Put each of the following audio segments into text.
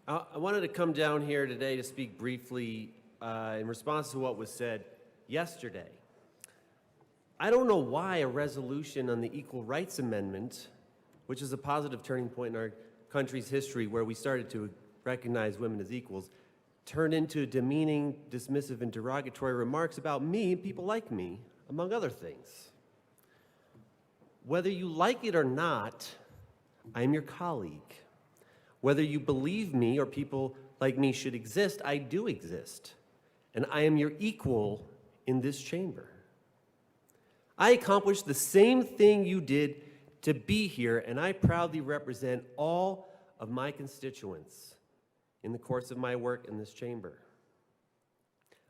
I wanted to come down here today to speak briefly in response to what was said yesterday. I don't know why a resolution on the Equal Rights Amendment, which is a positive turning point in our country's history where we started to recognize women as equals, turned into demeaning, dismissive, and derogatory remarks about me and people like me, among other things. Whether you like it or not, I am your colleague. Whether you believe me or people like me should exist, I do exist. And I am your equal in this chamber. I accomplished the same thing you did to be here, and I proudly represent all of my constituents in the course of my work in this chamber.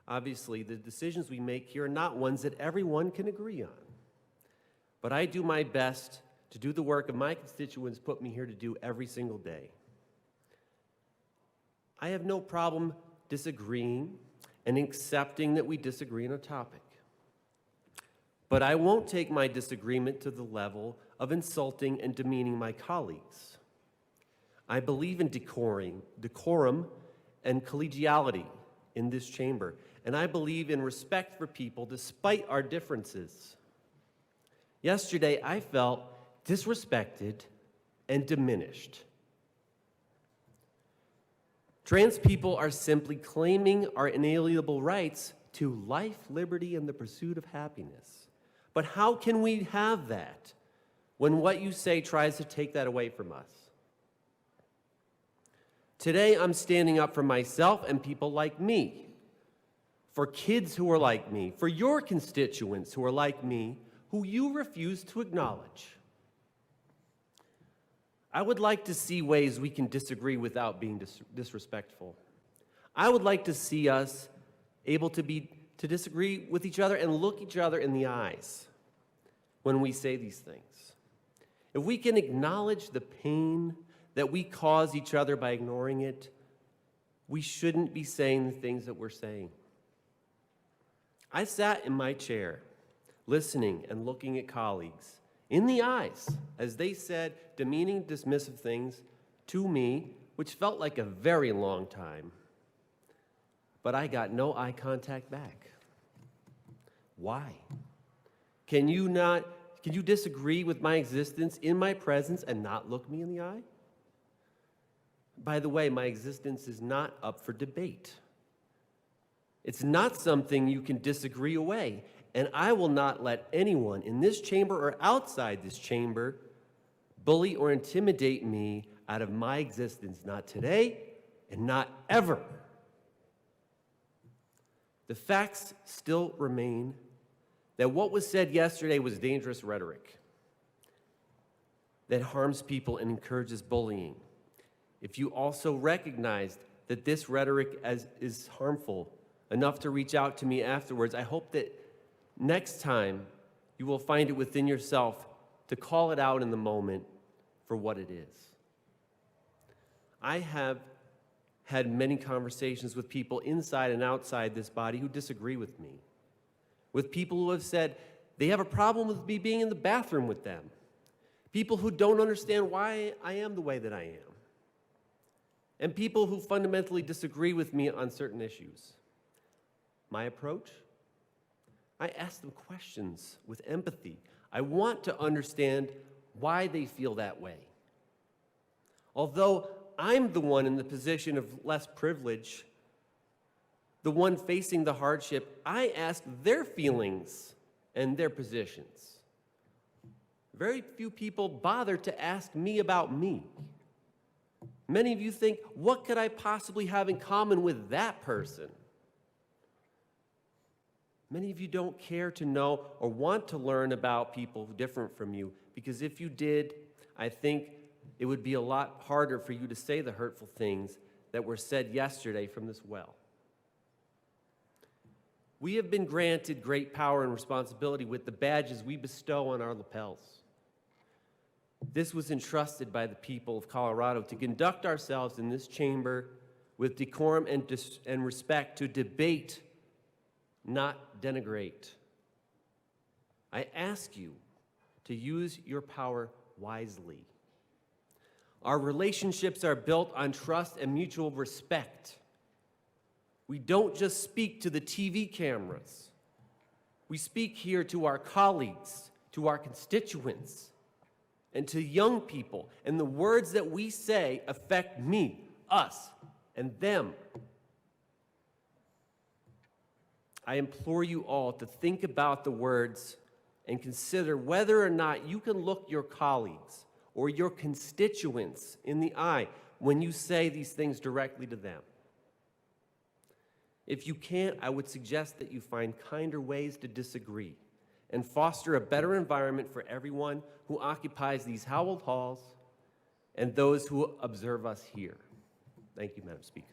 Obviously, the decisions we make here are not ones that everyone can agree on. But I do my best to do the work of my constituents put me here to do every single day. I have no problem disagreeing and accepting that we disagree on a topic. But I won't take my disagreement to the level of insulting and demeaning my colleagues. I believe in decorum and collegiality in this chamber, and I believe in respect for people despite our differences. Yesterday, I felt disrespected and diminished. Trans people are simply claiming our inalienable rights to life, liberty, and the pursuit of happiness. But how can we have that when what you say tries to take that away from us? Today, I'm standing up for myself and people like me, for kids who are like me, for your constituents who are like me, who you refuse to acknowledge. I would like to see ways we can disagree without being disrespectful. I would like to see us able to disagree with each other and look each other in the eyes when we say these things. If we can acknowledge the pain that we cause each other by ignoring it, we shouldn't be saying the things that we're saying. I sat in my chair, listening and looking at colleagues in the eyes as they said demeaning, dismissive things to me, which felt like a very long time. But I got no eye contact back. Why? Can you disagree with my existence in my presence and not look me in the eye? By the way, my existence is not up for debate. It's not something you can disagree away. And I will not let anyone in this chamber or outside this chamber bully or intimidate me out of my existence, not today and not ever. The facts still remain that what was said yesterday was dangerous rhetoric that harms people and encourages bullying. If you also recognized that this rhetoric is harmful enough to reach out to me afterwards, I hope that next time you will find it within yourself to call it out in the moment for what it is. I have had many conversations with people inside and outside this body who disagree with me, with people who have said they have a problem with me being in the bathroom with them, people who don't understand why I am the way that I am, and people who fundamentally disagree with me on certain issues. My approach? I ask them questions with empathy. I want to understand why they feel that way. Although I'm the one in the position of less privilege, the one facing the hardship, I ask their feelings and their positions. Very few people bother to ask me about me. Many of you think, what could I possibly have in common with that person? Many of you don't care to know or want to learn about people different from you, because if you did, I think it would be a lot harder for you to say the hurtful things that were said yesterday from this well. We have been granted great power and responsibility with the badges we bestow on our lapels. This was entrusted by the people of Colorado to conduct ourselves in this chamber with decorum and respect, to debate, not denigrate. I ask you to use your power wisely. Our relationships are built on trust and mutual respect. We don't just speak to the TV cameras. We speak here to our colleagues, to our constituents, and to young people. And the words that we say affect me, us, and them. I implore you all to think about the words and consider whether or not you can look your colleagues or your constituents in the eye when you say these things directly to them. If you can't, I would suggest that you find kinder ways to disagree and foster a better environment for everyone who occupies these hallowed halls and those who observe us here. Thank you, Madam Speaker.